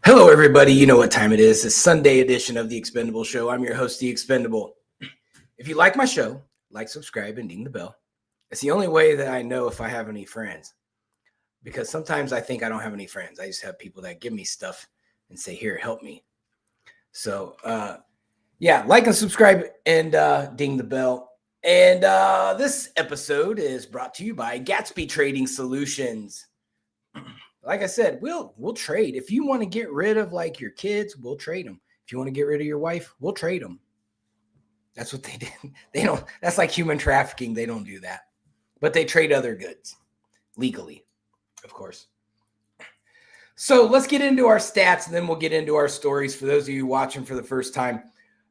Hello, everybody. You know what time it is. It's Sunday edition of The Expendable Show. I'm your host, The Expendable. If you like my show, like, subscribe, and ding the bell. It's the only way that I know if I have any friends. Because sometimes I think I don't have any friends. I just have people that give me stuff and say, here, help me. So, like and subscribe and ding the bell. And this episode is brought to you by Gatsby Trading Solutions. Like I said, we'll trade. If you want to get rid of like your kids, we'll trade them. If you want to get rid of your wife, we'll trade them. That's what they did. They don't. That's like human trafficking. They don't do that, but they trade other goods legally, of course. So let's get into our stats, and then we'll get into our stories. For those of you watching for the first time,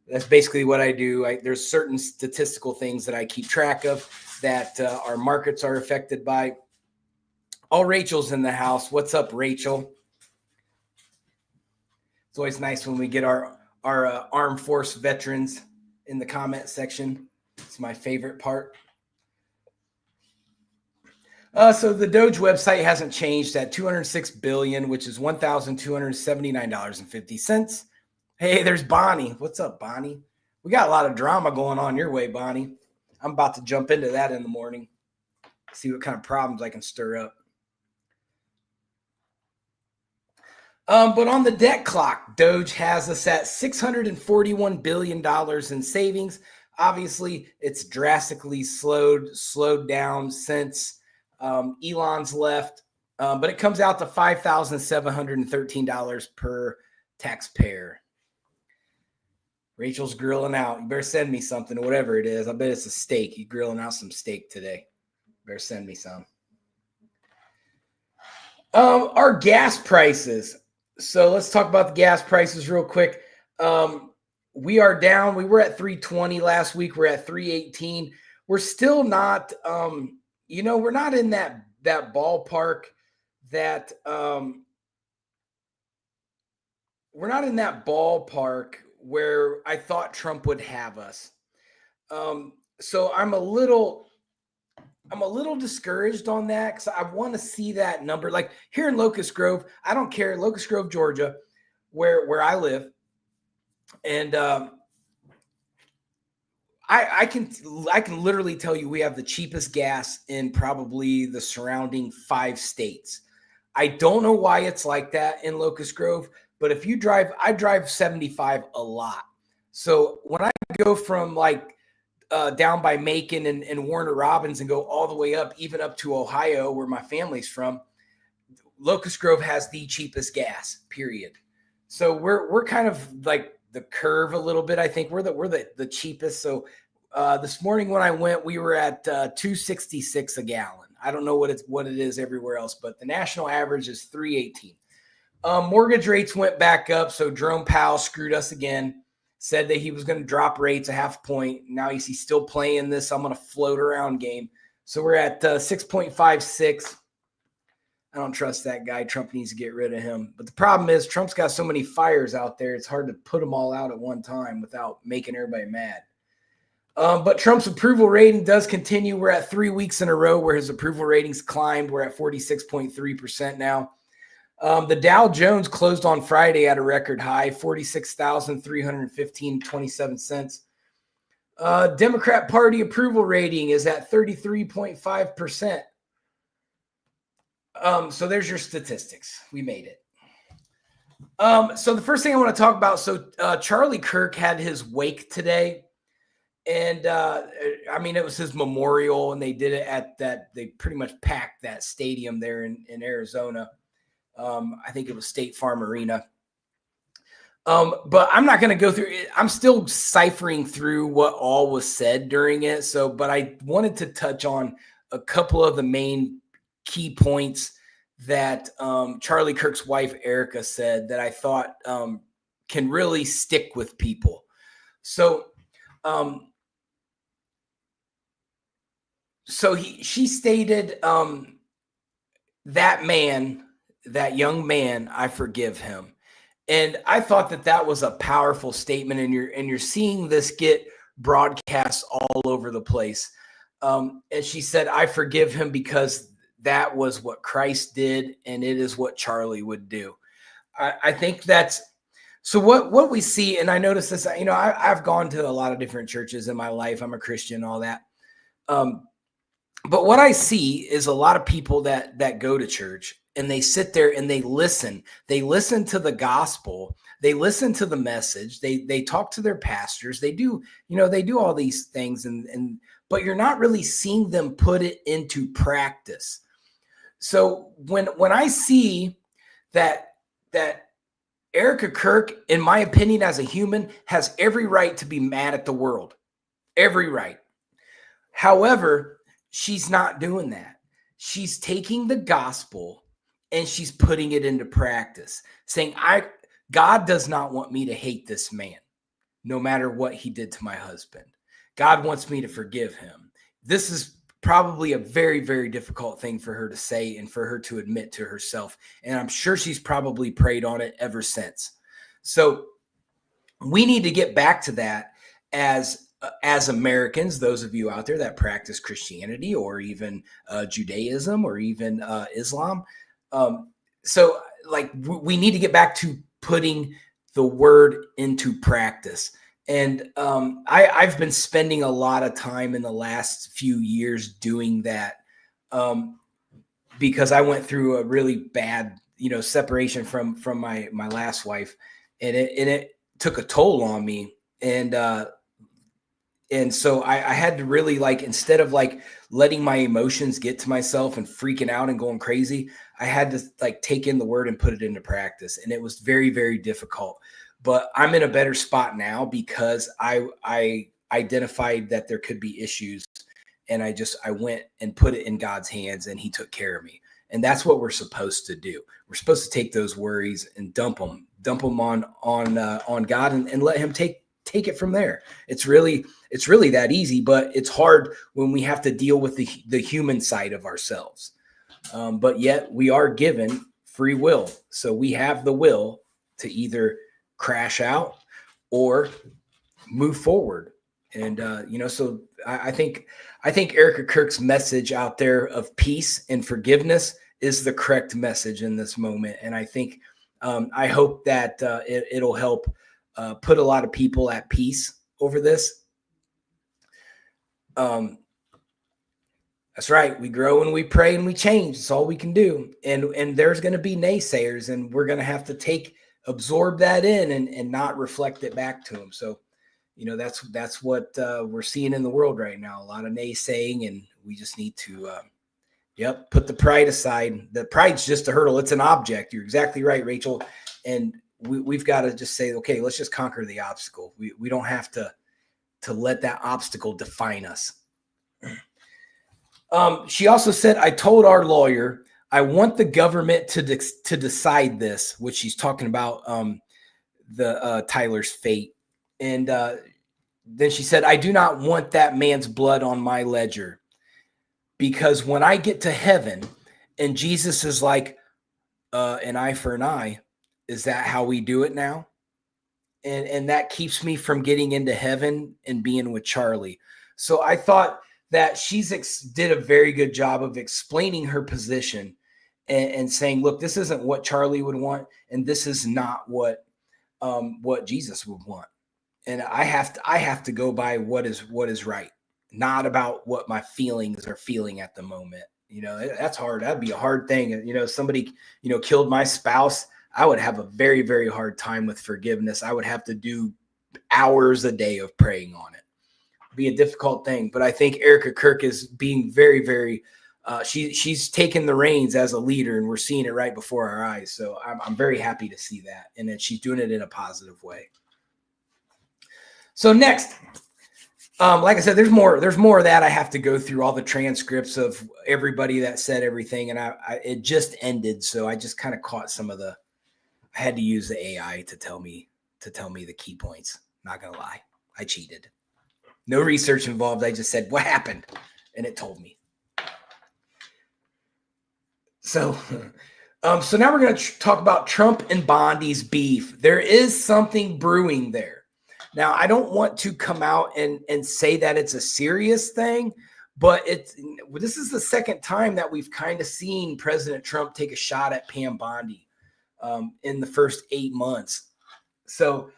that's basically what I do. There's certain statistical things that I keep track of that our markets are affected by. Oh, Rachel's in the house. What's up, Rachel? It's always nice when we get our armed force veterans in the comment section. It's my favorite part. So the Doge website hasn't changed at $206 billion, which is $1,279.50. Hey, there's Bonnie. What's up, Bonnie? We got a lot of drama going on your way, Bonnie. I'm about to jump into that in the morning. See what kind of problems I can stir up. But on the debt clock, Doge has us at $641 billion in savings. Obviously, it's drastically slowed down since Elon's left, but it comes out to $5,713 per taxpayer. Rachel's grilling out. You better send me something or whatever it is. I bet it's a steak. You're grilling out some steak today. Better send me some. Our gas prices. So let's talk about the gas prices real quick. We are down. We were at 320 last week. We're at 318. We're still not, we're not in that ballpark that we're not in that ballpark where I thought Trump would have us. So I'm a little discouraged on that because I want to see that number. Like here in Locust Grove, I don't care, Locust Grove, Georgia, where I live. And I can literally tell you we have the cheapest gas in probably the surrounding 5 states. I don't know why it's like that in Locust Grove, but if you drive, I drive 75 a lot. So when I go from like down by Macon and Warner Robins and go all the way up, even up to Ohio, where my family's from, Locust Grove has the cheapest gas, period. So we're kind of like the curve a little bit. I think we're the cheapest. So this morning when I went, we were at $2.66 a gallon. I don't know what it is everywhere else, but the national average is $3.18. Mortgage rates went back up. So Jerome Powell screwed us again. Said that he was going to drop rates a half point. Now he's still playing this I'm going to float around game. So we're at 6.56. I don't trust that guy. Trump needs to get rid of him. But the problem is Trump's got so many fires out there, it's hard to put them all out at one time without making everybody mad. But Trump's approval rating does continue. We're at 3 weeks in a row where his approval ratings climbed. We're at 46.3% now. The Dow Jones closed on Friday at a record high, 46,315.27 cents. Democrat Party approval rating is at 33.5%. So there's your statistics. We made it. So the first thing I want to talk about, Charlie Kirk had his wake today. And it was his memorial, and they did it they pretty much packed that stadium there in Arizona. I think it was State Farm Arena. But I'm not going to go through it. I'm still ciphering through what all was said during it. But I wanted to touch on a couple of the main key points that Charlie Kirk's wife, Erica, said that I thought can really stick with people. She stated, that young man, I forgive him. And I thought that was a powerful statement. And you're seeing this get broadcast all over the place. And she said, I forgive him because that was what Christ did. And it is what Charlie would do. I think that's so what we see, and I notice this, I've gone to a lot of different churches in my life. I'm a Christian, all that. But what I see is a lot of people that go to church and they sit there and they listen. They listen to the gospel. They listen to the message. They talk to their pastors. They do, they do all these things, but you're not really seeing them put it into practice. So when I see that Erica Kirk, in my opinion, as a human, has every right to be mad at the world. Every right. However, she's not doing that. She's taking the gospel and she's putting it into practice, saying, God does not want me to hate this man, no matter what he did to my husband. God wants me to forgive him. This is probably a very, very difficult thing for her to say and for her to admit to herself. And I'm sure she's probably prayed on it ever since. So we need to get back to that as Americans, those of you out there that practice Christianity or even Judaism or even Islam. So like we need to get back to putting the word into practice. And I've been spending a lot of time in the last few years doing that because I went through a really bad, separation from my last wife, and it took a toll on me. And so I had to really, like, instead of like letting my emotions get to myself and freaking out and going crazy, I had to like take in the word and put it into practice. And it was very, very difficult. But I'm in a better spot now because I identified that there could be issues, and I went and put it in God's hands, and he took care of me. And that's what we're supposed to do. We're supposed to take those worries and dump them on God and let him take it from there. It's really that easy, but it's hard when we have to deal with the human side of ourselves. But yet we are given free will. So we have the will to either crash out or move forward. And, so I think Erica Kirk's message out there of peace and forgiveness is the correct message in this moment. And I think, I hope that it'll help put a lot of people at peace over this. That's right. We grow and we pray and we change. That's all we can do. And there's going to be naysayers, and we're going to have to absorb that in and not reflect it back to them. So, that's what we're seeing in the world right now. A lot of naysaying, and we just need to, put the pride aside. The pride's just a hurdle. It's an object. You're exactly right, Rachel. And we've got to just say, okay, let's just conquer the obstacle. We don't have to let that obstacle define us. She also said, I told our lawyer, I want the government to decide this, which she's talking about the Tyler's fate. And then she said, I do not want that man's blood on my ledger, because when I get to heaven and Jesus is like, an eye for an eye, is that how we do it now? And that keeps me from getting into heaven and being with Charlie. So I thought that she's did a very good job of explaining her position and saying, look, this isn't what Charlie would want, and this is not what Jesus would want. And I have to go by what is right, not about what my feelings are feeling at the moment. That's hard. That'd be a hard thing. Somebody, killed my spouse. I would have a very, very hard time with forgiveness. I would have to do hours a day of praying on it. It'd be a difficult thing. But I think Erica Kirk is being very, very, she's taken the reins as a leader, and we're seeing it right before our eyes. So I'm very happy to see that. And that she's doing it in a positive way. So next, like I said, there's more of that. I have to go through all the transcripts of everybody that said everything, and it just ended. So I just kind of caught some of I had to use the AI to tell me the key points. Not gonna lie, I cheated. No research involved. I just said what happened, and it told me. So now we're going to talk about Trump and Bondi's beef. There is something brewing there. Now, I don't want to come out and say that it's a serious thing, but this is the second time that we've kind of seen President Trump take a shot at Pam Bondi. in the first 8 months. So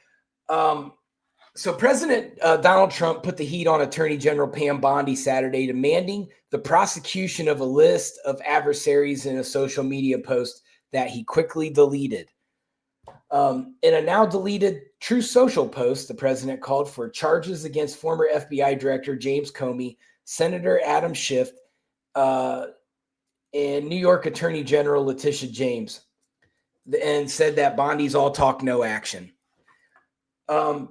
President Donald Trump put the heat on Attorney General Pam Bondi Saturday, demanding the prosecution of a list of adversaries in a social media post that he quickly deleted. In a now deleted True Social post, the president called for charges against former FBI Director James Comey, Senator Adam Schiff, and New York Attorney General Letitia James, and said that Bondi's all talk, no action. And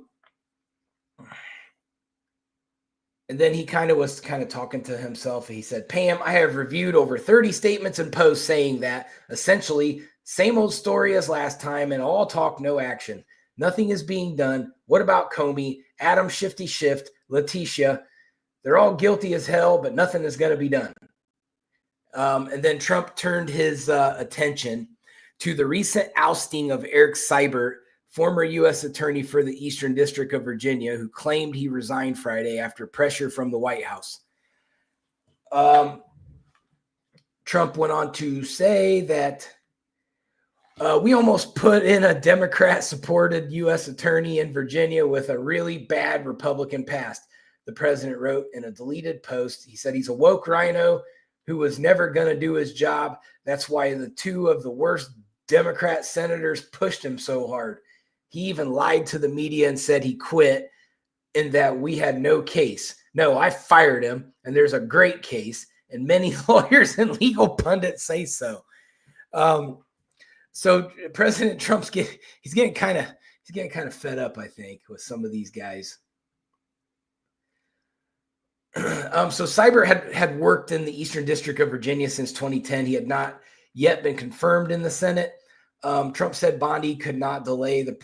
then he was talking to himself. He said, Pam, I have reviewed over 30 statements and posts saying that essentially same old story as last time and all talk, no action. Nothing is being done. What about Comey, Adam Shifty Shift, Letitia? They're all guilty as hell, but nothing is going to be done. And then Trump turned his attention to the recent ousting of Eric Seibert, former U.S. attorney for the Eastern District of Virginia, who claimed he resigned Friday after pressure from the White House. Trump went on to say that we almost put in a Democrat-supported U.S. attorney in Virginia with a really bad Republican past, the president wrote in a deleted post. He said he's a woke rhino who was never going to do his job. That's why the two of the worst Democrat senators pushed him so hard. He even lied to the media and said he quit and that we had no case. No, I fired him, and there's a great case, and many lawyers and legal pundits say so. So President Trump's getting kind of fed up, I think, with some of these guys. So Seibert had worked in the Eastern District of Virginia since 2010. He had not yet been confirmed in the Senate. Trump said Bondi could not delay the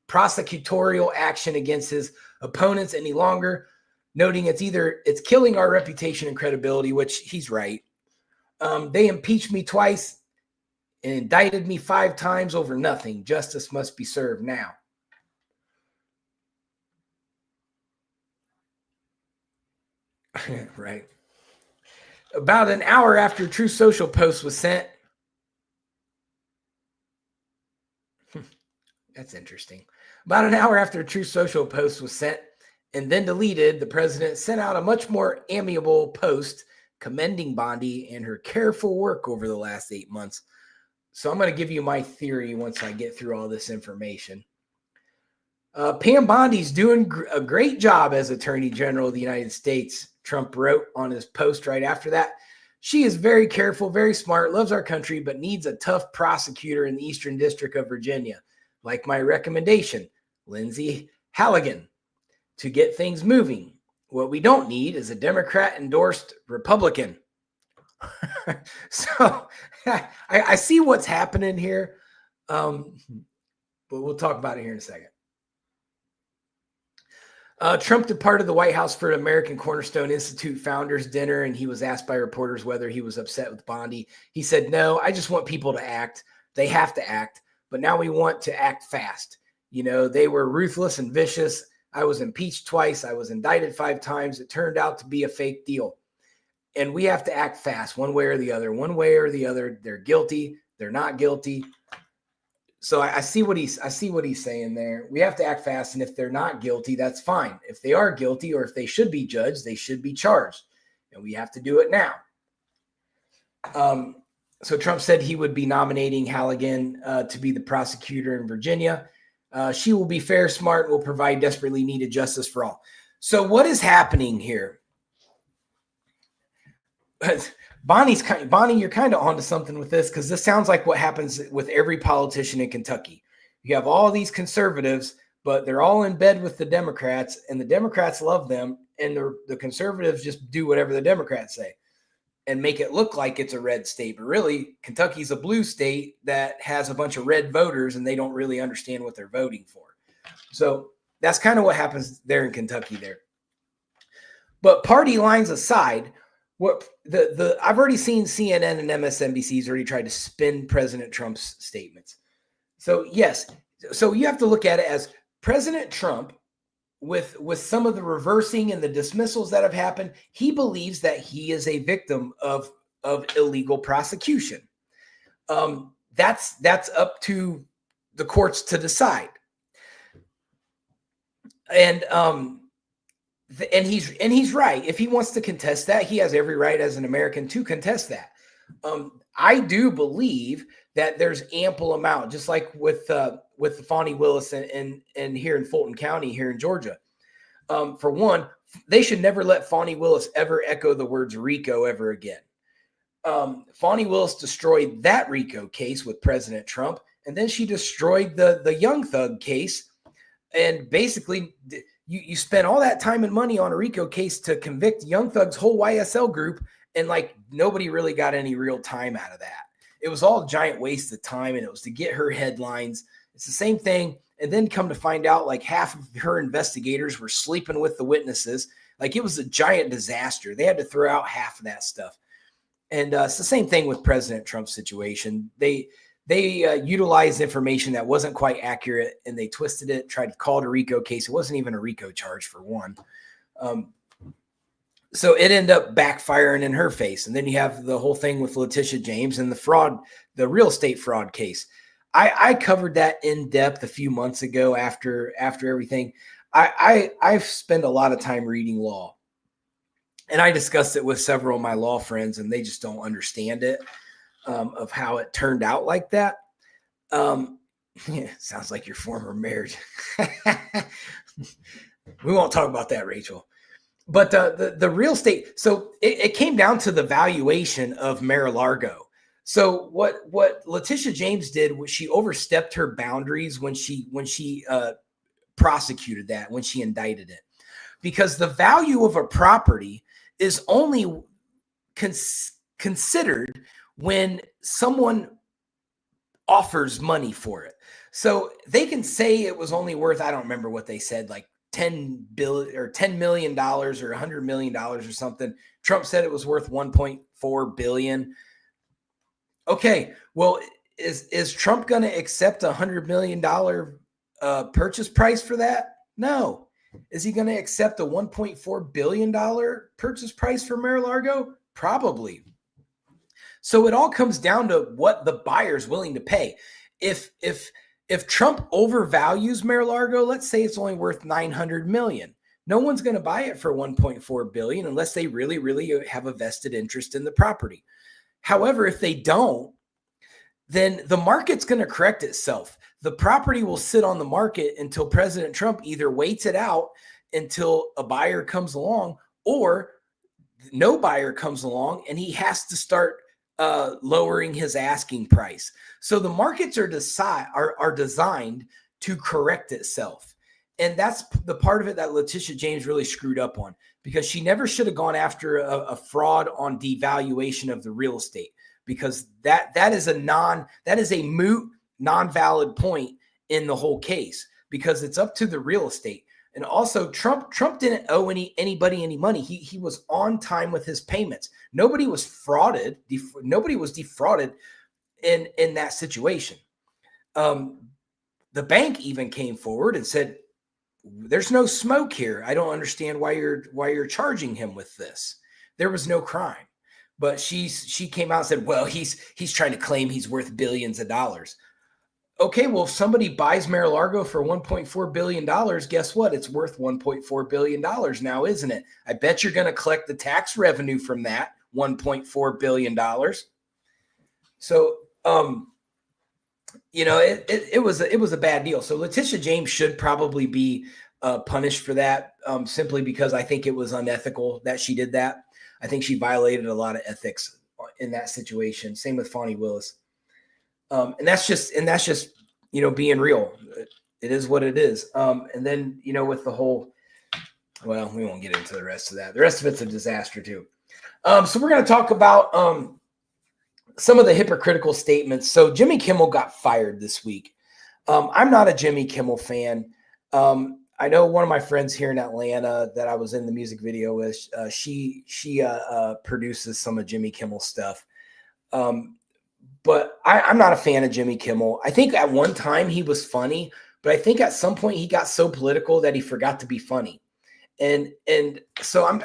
prosecutorial action against his opponents any longer, noting it's killing our reputation and credibility, which he's right. They impeached me twice and indicted me 5 times over nothing. Justice must be served now. Right. About an hour after True Social post was sent, that's interesting. About an hour after True Social post was sent and then deleted, the president sent out a much more amiable post commending Bondi and her careful work over the last 8 months. So I'm going to give you my theory once I get through all this information. Pam Bondi's doing a great job as Attorney General of the United States, Trump wrote on his post right after that. She is very careful, very smart, loves our country, but needs a tough prosecutor in the Eastern District of Virginia. Like my recommendation, Lindsay Halligan, to get things moving. What we don't need is a Democrat-endorsed Republican. So I see what's happening here, but we'll talk about it here in a second. Trump departed the White House for an American Cornerstone Institute Founders Dinner, and he was asked by reporters whether he was upset with Bondi. He said, no, I just want people to act. They have to act, but now we want to act fast. You know, they were ruthless and vicious. I was impeached twice. I was indicted 5 times. It turned out to be a fake deal. And we have to act fast one way or the other. One way or the other, they're guilty. They're not guilty. So I see what he's saying there. We have to act fast, and if they're not guilty, that's fine. If they are guilty or if they should be judged, they should be charged, and we have to do it now. So Trump said he would be nominating Halligan to be the prosecutor in Virginia. She will be fair, smart, and will provide desperately needed justice for all. So what is happening here? Bonnie, you're kind of onto something with this, because this sounds like what happens with every politician in Kentucky. You have all these conservatives, but they're all in bed with the Democrats, and the Democrats love them, and the conservatives just do whatever the Democrats say and make it look like it's a red state. But really, Kentucky's a blue state that has a bunch of red voters, and they don't really understand what they're voting for. So that's kind of what happens there in Kentucky there. But party lines aside, what I've already seen CNN and MSNBC's already tried to spin President Trump's statements. So yes, so you have to look at it as President Trump, with some of the reversing and the dismissals that have happened, he believes that he is a victim of illegal prosecution. that's up to the courts to decide. And he's right. If he wants to contest that, he has every right as an American to contest that. I do believe that there's ample amount, just like with the Fani Willis and here in Fulton County, here in Georgia. For one, they should never let Fani Willis ever echo the words RICO ever again. Fani Willis destroyed that RICO case with President Trump, and then she destroyed the Young Thug case. And basically, you spent all that time and money on a RICO case to convict Young Thug's whole YSL group, and like nobody really got any real time out of that. It was all a giant waste of time, and it was to get her headlines. It's the same thing. And then come to find out, like half of her investigators were sleeping with the witnesses. Like it was a giant disaster. They had to throw out half of that stuff. And it's the same thing with President Trump's situation. They utilized information that wasn't quite accurate, and they twisted it, tried to call it a RICO case. It wasn't even a RICO charge, for one. So it ended up backfiring in her face. And then you have the whole thing with Letitia James and the real estate fraud case. I covered that in depth a few months ago after everything. I've spent a lot of time reading law, and I discussed it with several of my law friends, and they just don't understand it, of how it turned out like that. Sounds like your former marriage. We won't talk about that, Rachel. But the real estate, so it came down to the valuation of Mar-a-Lago. So what Letitia James did was she overstepped her boundaries when she prosecuted that, when she indicted it, because the value of a property is only considered when someone offers money for it. So they can say it was only worth, I don't remember what they said, like $10 billion or $10 million or $100 million or something. Trump said it was worth $1.4 billion. Okay, well, is Trump going to accept $100 million purchase price for that? No. Is he going to accept a $1.4 billion purchase price for Mar-a-Lago? Probably. So it all comes down to what the buyer's willing to pay. If Trump overvalues Mar-a-Lago, let's say it's only worth $900 million. No one's going to buy it for $1.4 billion unless they really, really have a vested interest in the property. However, if they don't, then the market's going to correct itself. The property will sit on the market until President Trump either waits it out until a buyer comes along, or no buyer comes along and he has to start lowering his asking price. So the markets are designed to correct itself. And that's the part of it that Letitia James really screwed up on, because she never should have gone after a fraud on devaluation of the real estate, because that is a moot, non-valid point in the whole case, because it's up to the real estate. And also Trump didn't owe anybody any money. He was on time with his payments. Nobody was frauded. Nobody was defrauded in that situation. The bank even came forward and said, "There's no smoke here. I don't understand why you're charging him with this. There was no crime." But she came out and said, "Well, he's trying to claim he's worth billions of dollars." Okay, well, if somebody buys Mar-a-Lago for $1.4 billion, guess what? It's worth $1.4 billion now, isn't it? I bet you're going to collect the tax revenue from that $1.4 billion. So, it was a bad deal. So Letitia James should probably be punished for that, simply because I think it was unethical that she did that. I think she violated a lot of ethics in that situation. Same with Fani Willis. And that's just, being real. It is what it is. And then, with the whole, well, we won't get into the rest of that. The rest of it's a disaster too. So we're going to talk about some of the hypocritical statements. So Jimmy Kimmel got fired this week. I'm not a Jimmy Kimmel fan. I know one of my friends here in Atlanta that I was in the music video with, she produces some of Jimmy Kimmel's stuff. But I'm not a fan of Jimmy Kimmel. I think at one time he was funny, but I think at some point he got so political that he forgot to be funny. And so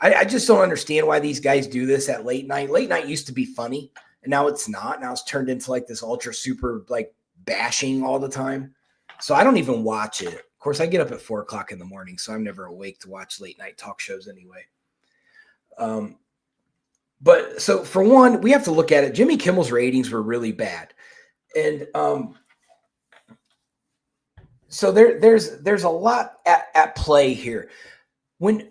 I just don't understand why these guys do this at late night. Late night used to be funny. and now it's not. Now it's turned into like this ultra super like bashing all the time. So I don't even watch it. Of course, I get up at 4:00 in the morning, so I'm never awake to watch late night talk shows anyway. But so for one, we have to look at it. Jimmy Kimmel's ratings were really bad. And so there's a lot at play here. When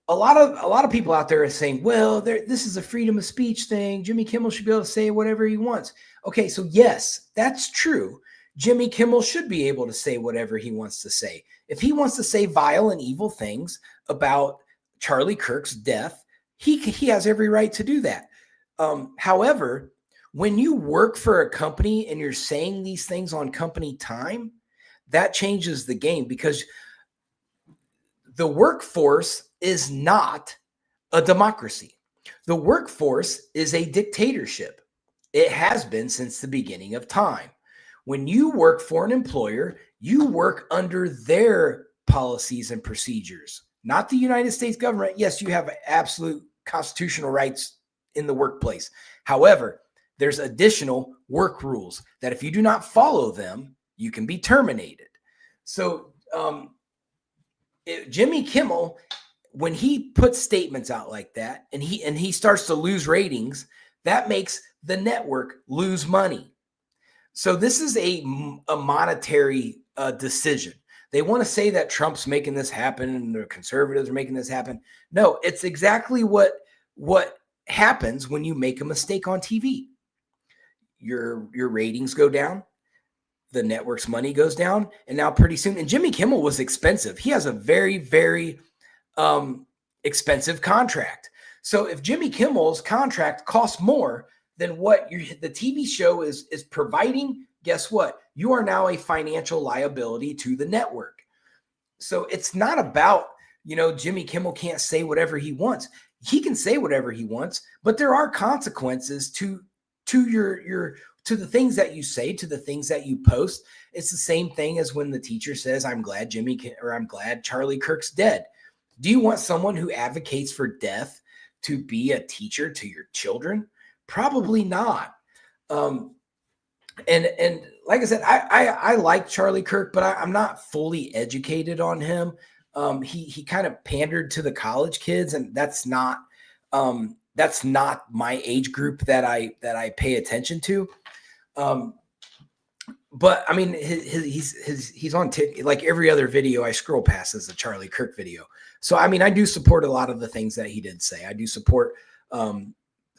a lot of people out there are saying, well, this is a freedom of speech thing. Jimmy Kimmel should be able to say whatever he wants. Okay, so yes, that's true. Jimmy Kimmel should be able to say whatever he wants to say. If he wants to say vile and evil things about Charlie Kirk's death, he has every right to do that. However, when you work for a company and you're saying these things on company time, that changes the game, because the workforce is not a democracy. The workforce is a dictatorship. It has been since the beginning of time. When you work for an employer, you work under their policies and procedures, not the United States government. Yes, you have absolute constitutional rights in the workplace. However, there's additional work rules that if you do not follow them, you can be terminated. So Jimmy Kimmel, when he puts statements out like that and he starts to lose ratings, that makes the network lose money. So this is a monetary decision. They want to say that Trump's making this happen and the conservatives are making this happen. No, it's exactly what happens when you make a mistake on TV. Your ratings go down, the network's money goes down, and now pretty soon, and Jimmy Kimmel was expensive. He has a very, very expensive contract. So if Jimmy Kimmel's contract costs more than what the TV show is providing, guess what? You are now a financial liability to the network. So it's not about, Jimmy Kimmel can't say whatever he wants. He can say whatever he wants, but there are consequences to the things that you say, to the things that you post. It's the same thing as when the teacher says, I'm glad Charlie Kirk's dead. Do you want someone who advocates for death to be a teacher to your children? Probably not. And like I said, I like Charlie Kirk, but I'm not fully educated on him. He kind of pandered to the college kids, and that's not my age group that I pay attention to. But I mean, he's on TikTok. Like every other video I scroll past is a Charlie Kirk video. So I mean, I do support a lot of the things that he did say. I do support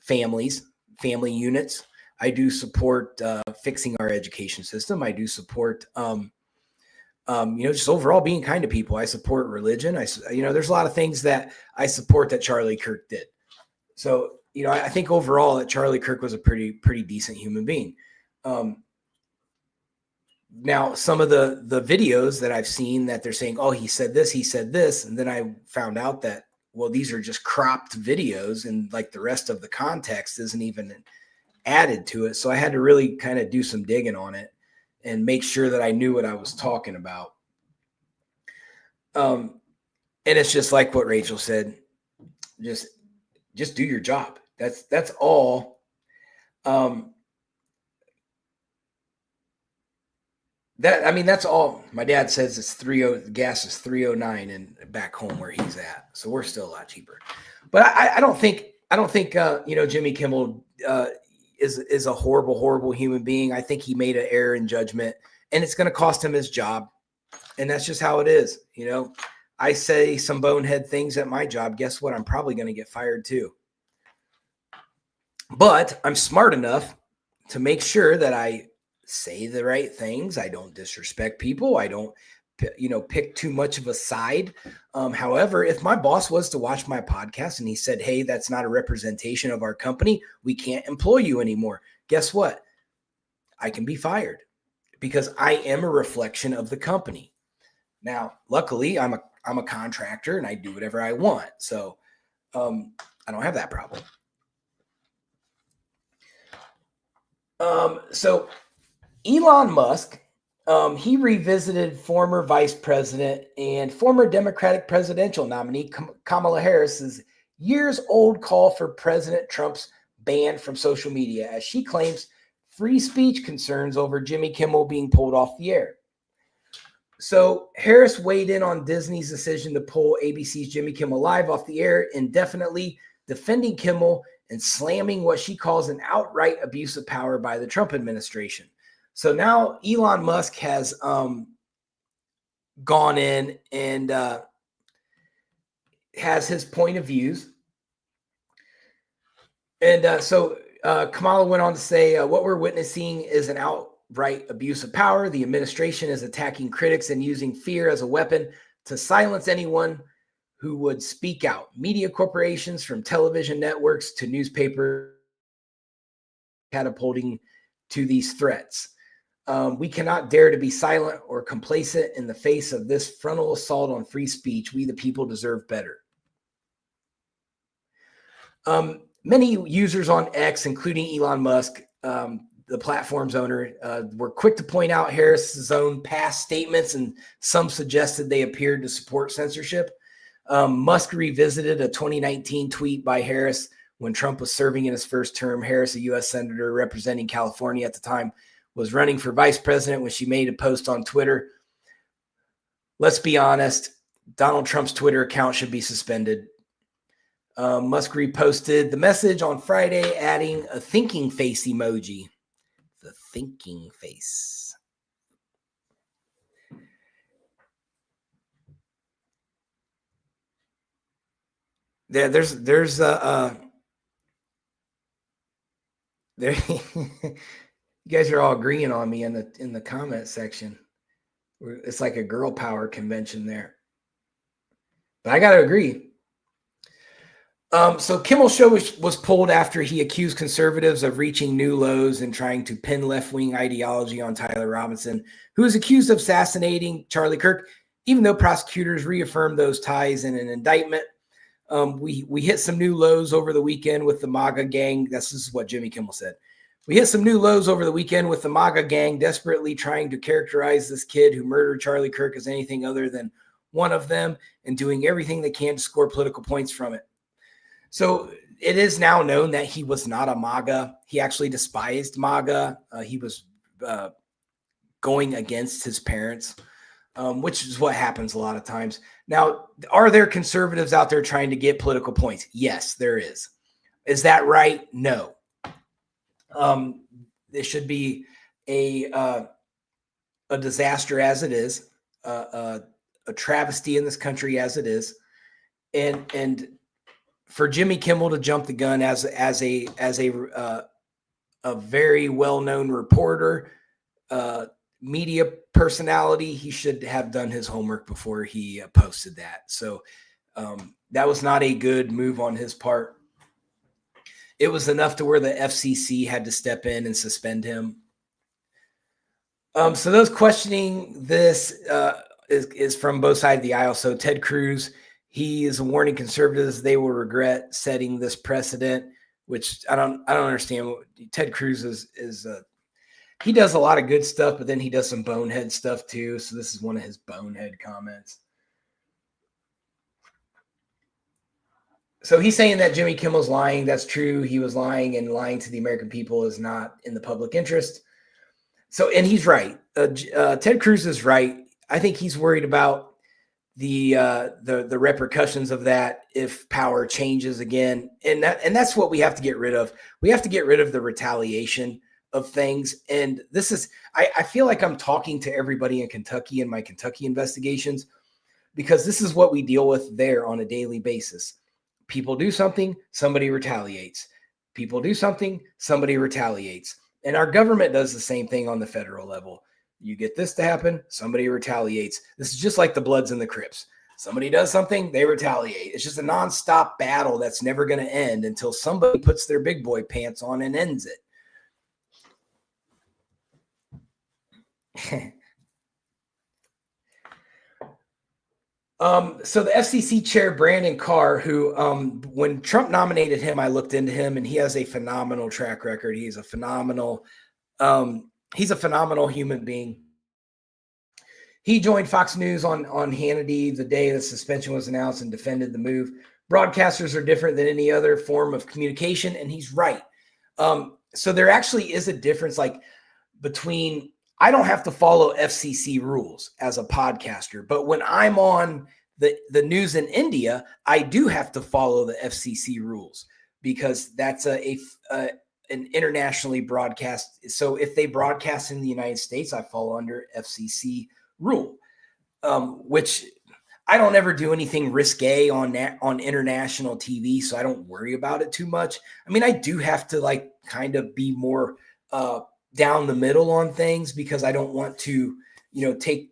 family units. I do support fixing our education system. I do support just overall being kind to people. I support religion. There's a lot of things that I support that Charlie Kirk did. So, I think overall that Charlie Kirk was a pretty decent human being. Now, some of the videos that I've seen that they're saying, oh, he said this. And then I found out that, well, these are just cropped videos and like the rest of the context isn't even added to it. So I had to really kind of do some digging on it and make sure that I knew what I was talking about. And it's just like what Rachel said, just do your job. That's all. That's all. My dad says it's gas is $3.09 and back home where he's at. So we're still a lot cheaper. But I don't think Jimmy Kimmel is a horrible human being. I think he made an error in judgment, and it's going to cost him his job. And that's just how it is. I say some bonehead things at my job. Guess what? I'm probably going to get fired too. But I'm smart enough to make sure that I say the right things. I don't disrespect people. I don't, pick too much of a side. However, if my boss was to watch my podcast and he said, hey, that's not a representation of our company, we can't employ you anymore. Guess what? I can be fired because I am a reflection of the company. Now, luckily, I'm a contractor and I do whatever I want. So I don't have that problem. So Elon Musk, he revisited former vice president and former Democratic presidential nominee Kamala Harris's years-old call for President Trump's banned from social media as she claims free speech concerns over Jimmy Kimmel being pulled off the air. So Harris weighed in on Disney's decision to pull ABC's Jimmy Kimmel Live off the air indefinitely, defending Kimmel and slamming what she calls an outright abuse of power by the Trump administration. So now Elon Musk has gone in and has his point of views. And so Kamala went on to say, what we're witnessing is an outright abuse of power. The administration is attacking critics and using fear as a weapon to silence anyone who would speak out. Media corporations, from television networks to newspapers, catapulting to these threats. We cannot dare to be silent or complacent in the face of this frontal assault on free speech. We, the people, deserve better. Many users on X, including Elon Musk, the platform's owner, were quick to point out Harris's own past statements, and some suggested they appeared to support censorship. Musk revisited a 2019 tweet by Harris when Trump was serving in his first term. Harris, a U.S. senator representing California at the time, was running for vice president when she made a post on Twitter. Let's be honest, Donald Trump's Twitter account should be suspended. Musk reposted the message on Friday, adding a thinking face emoji. The thinking face. There's there. You guys are all agreeing on me in the comment section. It's like a girl power convention there. But I got to agree. So Kimmel's show was pulled after he accused conservatives of reaching new lows and trying to pin left-wing ideology on Tyler Robinson, who is accused of assassinating Charlie Kirk, even though prosecutors reaffirmed those ties in an indictment. We hit some new lows over the weekend with the MAGA gang. This is what Jimmy Kimmel said. We hit some new lows over the weekend with the MAGA gang desperately trying to characterize this kid who murdered Charlie Kirk as anything other than one of them and doing everything they can to score political points from it. So it is now known that he was not a MAGA. He actually despised MAGA. He was going against his parents, which is what happens a lot of times. Now, are there conservatives out there trying to get political points? Yes, there is. Is that right? No. It should be a disaster as it is, a travesty in this country as it is, and for Jimmy Kimmel to jump the gun as a very well-known reporter, media personality, he should have done his homework before he posted that. So that was not a good move on his part. It was enough to where the FCC had to step in and suspend him. So those questioning this is from both sides of the aisle. So Ted Cruz, he is warning conservatives they will regret setting this precedent, which I don't understand. Ted Cruz is he does a lot of good stuff, but then he does some bonehead stuff too. So this is one of his bonehead comments. So he's saying that Jimmy Kimmel's lying. That's true. He was lying, and lying to the American people is not in the public interest. So, and he's right. Ted Cruz is right. I think he's worried about the repercussions of that if power changes again, and that's what we have to get rid of. We have to get rid of the retaliation of things. And this is, I feel like I'm talking to everybody in Kentucky in my Kentucky investigations, because this is what we deal with there on a daily basis. People do something, somebody retaliates. People do something, somebody retaliates. And our government does the same thing on the federal level. You get this to happen, somebody retaliates. This is just like the Bloods and the Crips. Somebody does something, they retaliate. It's just a nonstop battle that's never going to end until somebody puts their big boy pants on and ends it. So the FCC chair, Brandon Carr, who, when Trump nominated him, I looked into him, and he has a phenomenal track record. He's a phenomenal human being. He joined Fox News on Hannity the day the suspension was announced and defended the move. Broadcasters are different than any other form of communication, and he's right. So there actually is a difference, like between, I don't have to follow FCC rules as a podcaster, but when I'm on the news in India, I do have to follow the FCC rules because that's an internationally broadcast. So if they broadcast in the United States, I fall under FCC rule, which I don't ever do anything risque on international TV, so I don't worry about it too much. I mean, I do have to like kind of be more down the middle on things because I don't want to, take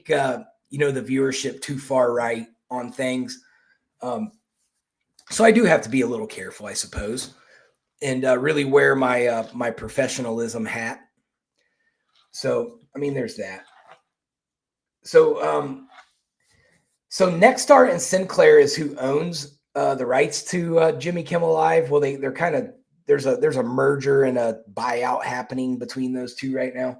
the viewership too far right on things. So I do have to be a little careful, I suppose, and really wear my my professionalism hat. So, I mean, there's that. So, so Nexstar and Sinclair is who owns the rights to Jimmy Kimmel Live. Well, they're kind of, there's a merger and a buyout happening between those two right now.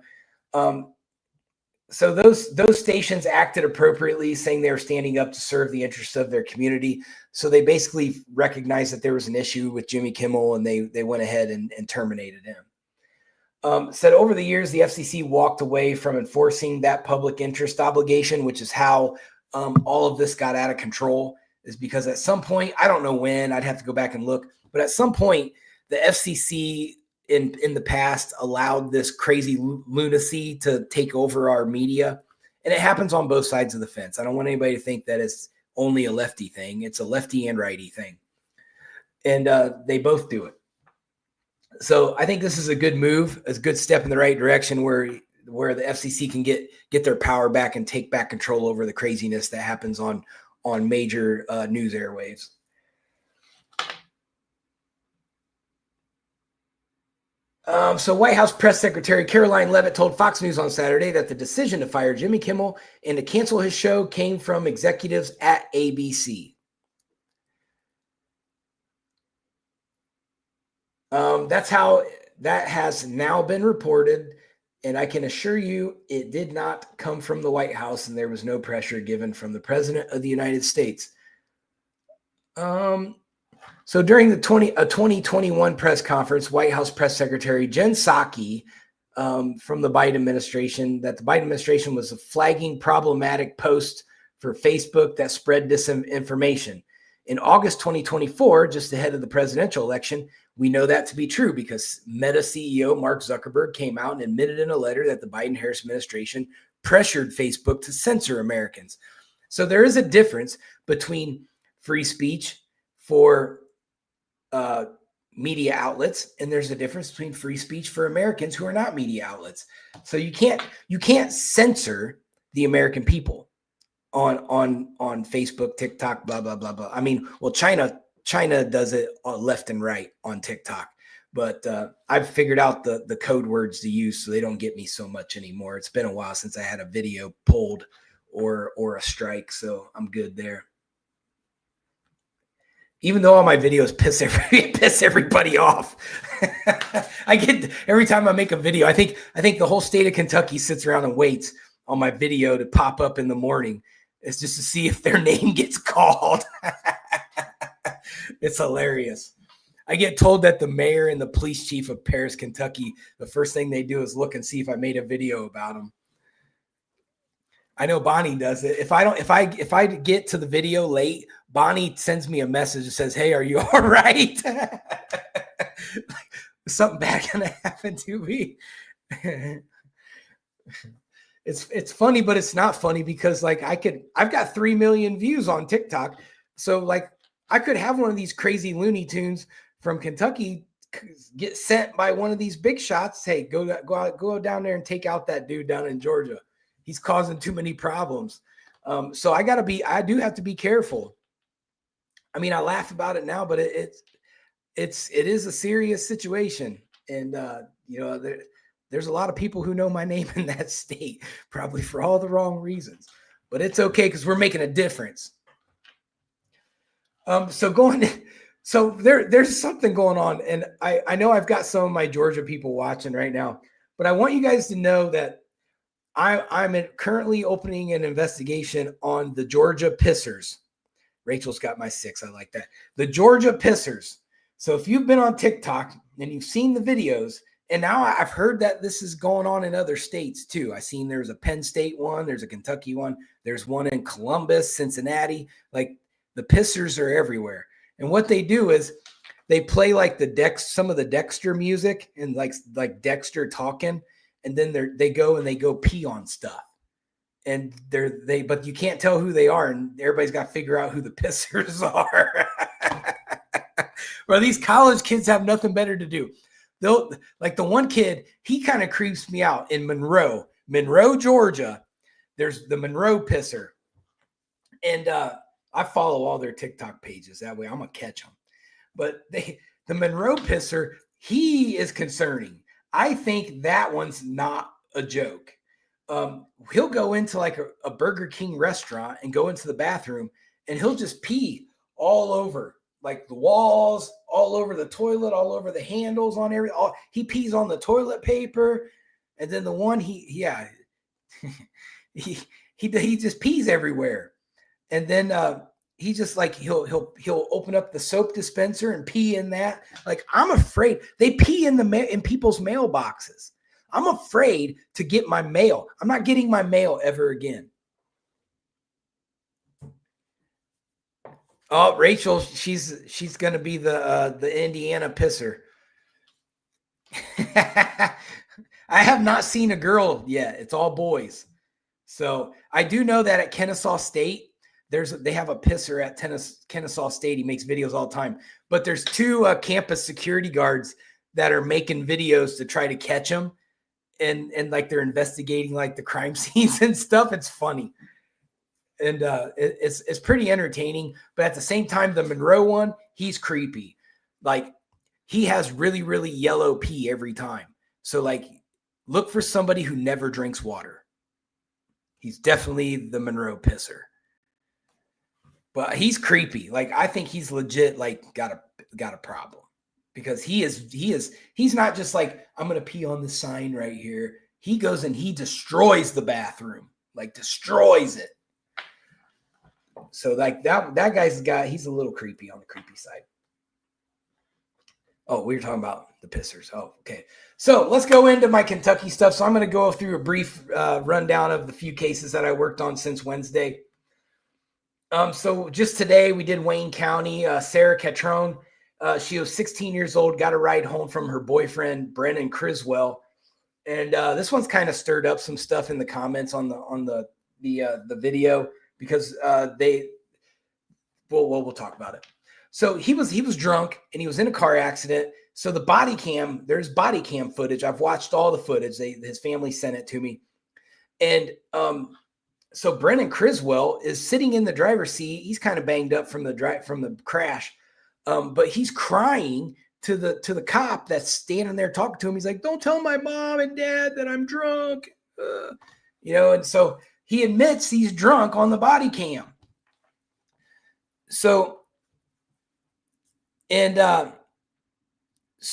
So those stations acted appropriately, saying they were standing up to serve the interests of their community. So they basically recognized that there was an issue with Jimmy Kimmel, and they went ahead and terminated him. Said over the years, the FCC walked away from enforcing that public interest obligation, which is how all of this got out of control, is because at some point, I don't know when, I'd have to go back and look, but at some point, the FCC in the past allowed this crazy lunacy to take over our media. And it happens on both sides of the fence. I don't want anybody to think that it's only a lefty thing. It's a lefty and righty thing. And they both do it. So I think this is a good move, a good step in the right direction where the FCC can get their power back and take back control over the craziness that happens on major news airwaves. So White House Press Secretary Caroline Leavitt told Fox News on Saturday that the decision to fire Jimmy Kimmel and to cancel his show came from executives at ABC. That's how that has now been reported, and I can assure you it did not come from the White House, and there was no pressure given from the President of the United States. So during the 2021 press conference, White House Press Secretary Jen Psaki from the Biden administration, that the Biden administration was flagging problematic posts for Facebook that spread disinformation. In August 2024, just ahead of the presidential election, we know that to be true because Meta CEO Mark Zuckerberg came out and admitted in a letter that the Biden-Harris administration pressured Facebook to censor Americans. So there is a difference between free speech for media outlets, and there's a difference between free speech for Americans who are not media outlets. So you can't censor the American people on Facebook, TikTok, blah blah blah blah. I mean, well, China does it left and right on TikTok, but I've figured out the code words to use so they don't get me so much anymore. It's been a while since I had a video pulled or a strike, so I'm good there. Even though all my videos piss everybody off. I get, every time I make a video, I think the whole state of Kentucky sits around and waits on my video to pop up in the morning. It's just to see if their name gets called. It's hilarious. I get told that the mayor and the police chief of Paris, Kentucky, the first thing they do is look and see if I made a video about them. I know Bonnie does it. If I get to the video late, Bonnie sends me a message that says, "Hey, are you all right? Something bad gonna happen to me." It's funny, but it's not funny because like I've got 3 million views on TikTok. So like I could have one of these crazy Looney Tunes from Kentucky get sent by one of these big shots. Hey, go down there and take out that dude down in Georgia. He's causing too many problems. So I do have to be careful. I mean, I laugh about it now, but it is a serious situation. And, there's a lot of people who know my name in that state, probably for all the wrong reasons, but it's okay because we're making a difference. So there's something going on. And I know I've got some of my Georgia people watching right now, but I want you guys to know that I'm currently opening an investigation on the Georgia Pissers. Rachel's got my 6. I like that. The Georgia Pissers, So if you've been on TikTok and you've seen the videos, and now I've heard that this is going on in other states too. I've seen there's a Penn State one, there's a Kentucky one, there's one in Columbus, Cincinnati. Like the pissers are everywhere. And what they do is they play like some of the Dexter music and like Dexter talking, and then they go pee on stuff. And but you can't tell who they are, and everybody's got to figure out who the pissers are. Well, these college kids have nothing better to do. They'll, like the one kid, he kind of creeps me out in Monroe, Georgia. There's the Monroe pisser. And I follow all their TikTok pages. That way I'm going to catch them. But the Monroe pisser, he is concerning. I think that one's not a joke. He'll go into like a Burger King restaurant and go into the bathroom, and he'll just pee all over, like the walls, all over the toilet, all over the handles, he pees on the toilet paper. And then the one he just pees everywhere. And then he just like he'll open up the soap dispenser and pee in that. Like, I'm afraid they pee in people's mailboxes. I'm afraid to get my mail. I'm not getting my mail ever again. Oh, Rachel, she's gonna be the Indiana pisser. I have not seen a girl yet. It's all boys. So I do know that at Kennesaw State, they have a pisser at Kennesaw State. He makes videos all the time. But there's two campus security guards that are making videos to try to catch him. And like they're investigating like the crime scenes and stuff. It's funny. And it's pretty entertaining. But at the same time, the Monroe one, he's creepy. Like, he has really, really yellow pee every time. So like, look for somebody who never drinks water. He's definitely the Monroe pisser. But he's creepy. Like, I think he's legit like got a problem. Because he's not just like, I'm going to pee on the sign right here. He goes and he destroys the bathroom, like destroys it. So like that guy's he's a little creepy on the creepy side. Oh, we were talking about the pissers. Oh, okay. So let's go into my Kentucky stuff. So I'm going to go through a brief rundown of the few cases that I worked on since Wednesday. So just today we did Wayne County, Sarah Catrone. She was 16 years old, got a ride home from her boyfriend, Brennan Criswell. And this one's kind of stirred up some stuff in the comments on the video because we'll talk about it. So he was drunk and he was in a car accident. So there's body cam footage. I've watched all the footage. His family sent it to me. And so Brennan Criswell is sitting in the driver's seat. He's kind of banged up from the crash. But he's crying to the cop that's standing there talking to him. He's like, "Don't tell my mom and dad that I'm drunk." And so he admits he's drunk on the body cam. So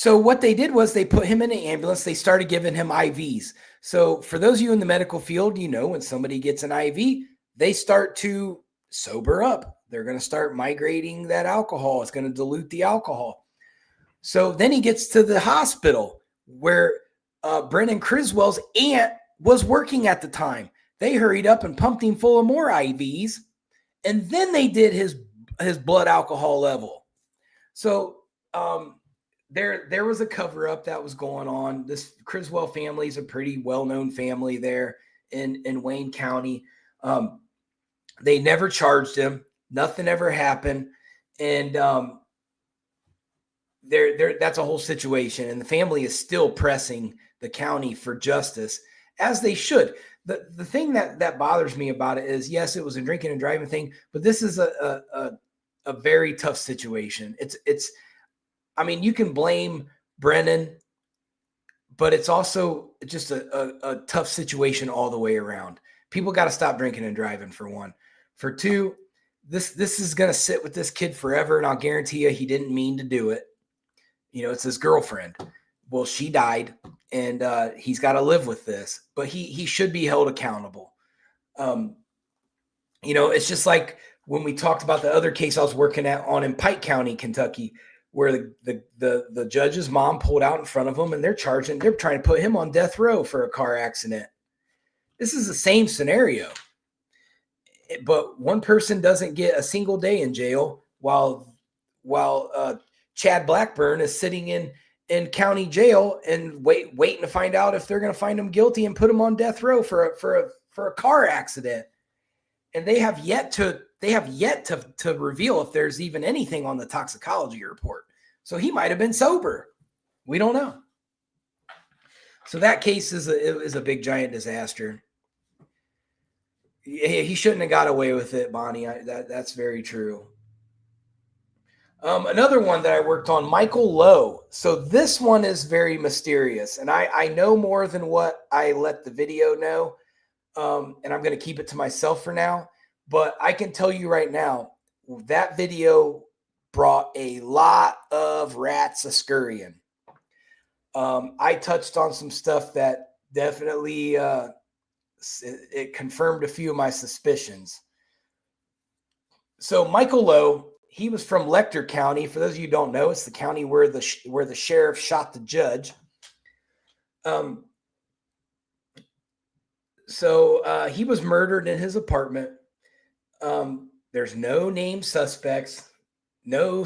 what they did was they put him in an ambulance. They started giving him IVs. So for those of you in the medical field, when somebody gets an IV, they start to sober up. They're going to start migrating that alcohol. It's going to dilute the alcohol. So then he gets to the hospital where Brennan Criswell's aunt was working at the time. They hurried up and pumped him full of more IVs. And then they did his blood alcohol level. So there was a cover-up that was going on. This Criswell family is a pretty well-known family there in Wayne County. They never charged him. Nothing ever happened. And that's a whole situation. And the family is still pressing the county for justice, as they should. The thing that bothers me about it is, yes, it was a drinking and driving thing, but this is a very tough situation. You can blame Brennan, but it's also just a tough situation all the way around. People got to stop drinking and driving, for one. For two, this is going to sit with this kid forever, and I'll guarantee you he didn't mean to do it. It's his girlfriend. Well, she died, and he's got to live with this, but he should be held accountable. It's just like when we talked about the other case I was working on in Pike County, Kentucky, where the judge's mom pulled out in front of him, and they're trying to put him on death row for a car accident. This is the same scenario, but one person doesn't get a single day in jail while Chad Blackburn is sitting in county jail and waiting to find out if they're going to find him guilty and put him on death row for a car accident. And they have yet to reveal if there's even anything on the toxicology report. So he might have been sober. We don't know. So that case is a big giant disaster. He shouldn't have got away with it, Bonnie. That's very true. Another one that I worked on, Michael Lowe. So this one is very mysterious, and I know more than what I let the video know, and I'm going to keep it to myself for now. But I can tell you right now, that video brought a lot of rats a-scurrying. I touched on some stuff that definitely it confirmed a few of my suspicions. So Michael Lowe, he was from Lecter County. For those of you who don't know, it's the county where the sheriff shot the judge. So he was murdered in his apartment. There's no named suspects, no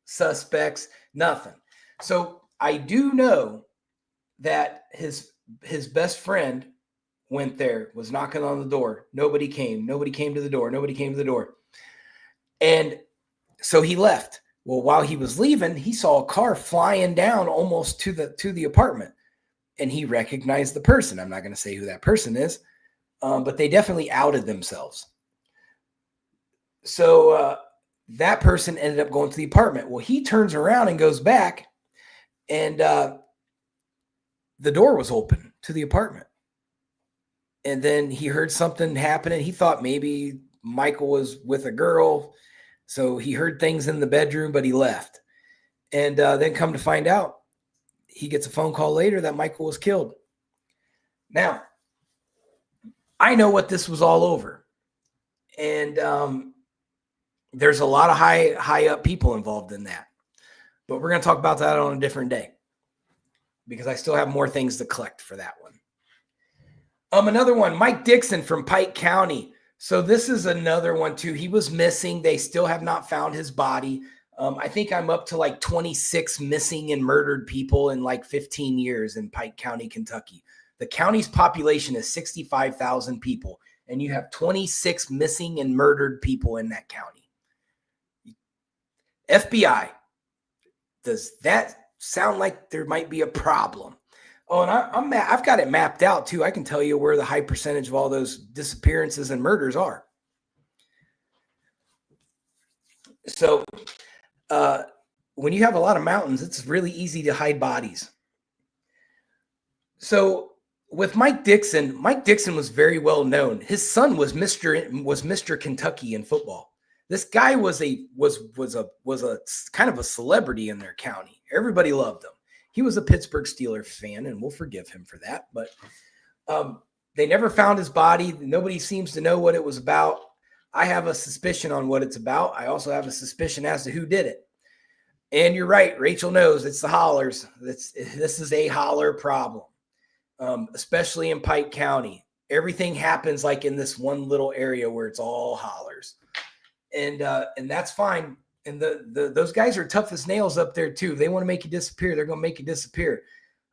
suspects, nothing. So I do know that his best friend went there, was knocking on the door. Nobody came to the door. And so he left. Well, while he was leaving, he saw a car flying down almost to the apartment, and he recognized the person. I'm not going to say who that person is, but they definitely outed themselves. So that person ended up going to the apartment. Well, he turns around and goes back, and the door was open to the apartment. And then he heard something happening. He thought maybe Michael was with a girl. So he heard things in the bedroom, but he left. And then come to find out, he gets a phone call later that Michael was killed. Now, I know what this was all over. And there's a lot of high up people involved in that. But we're going to talk about that on a different day, because I still have more things to collect for that one. Another one, Mike Dixon from Pike County. So this is another one too. He was missing. They still have not found his body. I think I'm up to like 26 missing and murdered people in like 15 years in Pike County, Kentucky. The county's population is 65,000 people, and you have 26 missing and murdered people in that county. FBI, does that sound like there might be a problem? Oh, and I've got it mapped out too. I can tell you where the high percentage of all those disappearances and murders are. So when you have a lot of mountains, it's really easy to hide bodies. So with Mike Dixon was very well known. His son was Mr. Kentucky in football. This guy was a kind of a celebrity in their county. Everybody loved him. He was a Pittsburgh Steelers fan, and we'll forgive him for that. But they never found his body. Nobody seems to know what it was about. I have a suspicion on what it's about. I also have a suspicion as to who did it. And you're right. Rachel knows it's the hollers. This is a holler problem, especially in Pike County. Everything happens like in this one little area where it's all hollers. And that's fine. And those guys are tough as nails up there too. They want to make you disappear. They're going to make you disappear.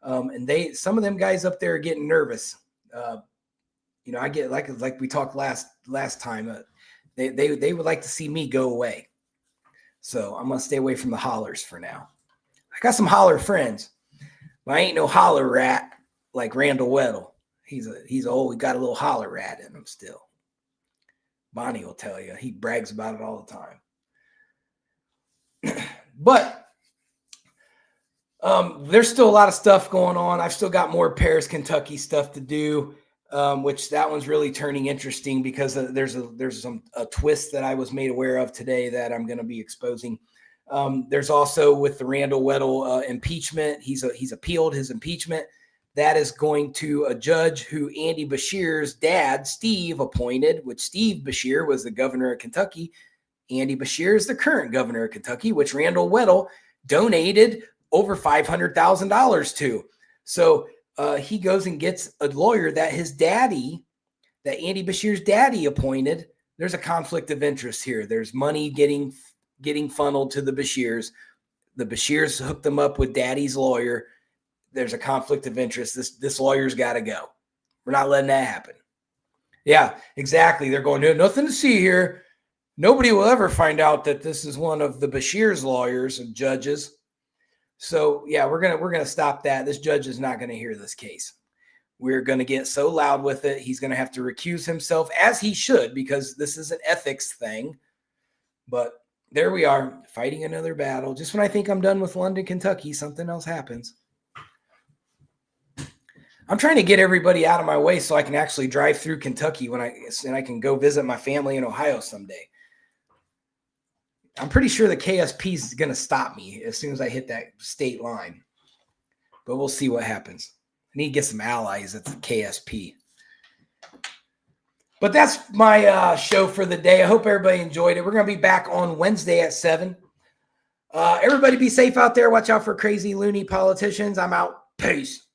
And some of them guys up there are getting nervous. I get like we talked last time. They would like to see me go away. So I'm going to stay away from the hollers for now. I got some holler friends, but I ain't no holler rat like Randall Weddle. He's old. He got a little holler rat in him still. Bonnie will tell you. He brags about it all the time. But there's still a lot of stuff going on. I've still got more Paris, Kentucky stuff to do, which that one's really turning interesting because there's a twist that I was made aware of today that I'm going to be exposing. There's also with the Randall Weddle impeachment. He's appealed his impeachment. That is going to a judge who Andy Beshear's dad, Steve, appointed, which Steve Beshear was the governor of Kentucky. Andy Beshear is the current governor of Kentucky, which Randall Weddle donated over $500,000 to. So he goes and gets a lawyer that his daddy, that Andy Beshear's daddy appointed. There's a conflict of interest here. There's money getting funneled to the Beshears. The Beshears hooked them up with daddy's lawyer. There's a conflict of interest. This lawyer's got to go. We're not letting that happen. Yeah, exactly. They're going, nothing to see here. Nobody will ever find out that this is one of the Beshear's lawyers and judges. So yeah, we're gonna stop that. This judge is not going to hear this case. We're going to get so loud with it. He's going to have to recuse himself, as he should, because this is an ethics thing. But there we are, fighting another battle. Just when I think I'm done with London, Kentucky, something else happens. I'm trying to get everybody out of my way so I can actually drive through Kentucky and I can go visit my family in Ohio someday. I'm pretty sure the KSP is going to stop me as soon as I hit that state line. But we'll see what happens. I need to get some allies at the KSP. But that's my show for the day. I hope everybody enjoyed it. We're going to be back on Wednesday at 7. Everybody be safe out there. Watch out for crazy, loony politicians. I'm out. Peace.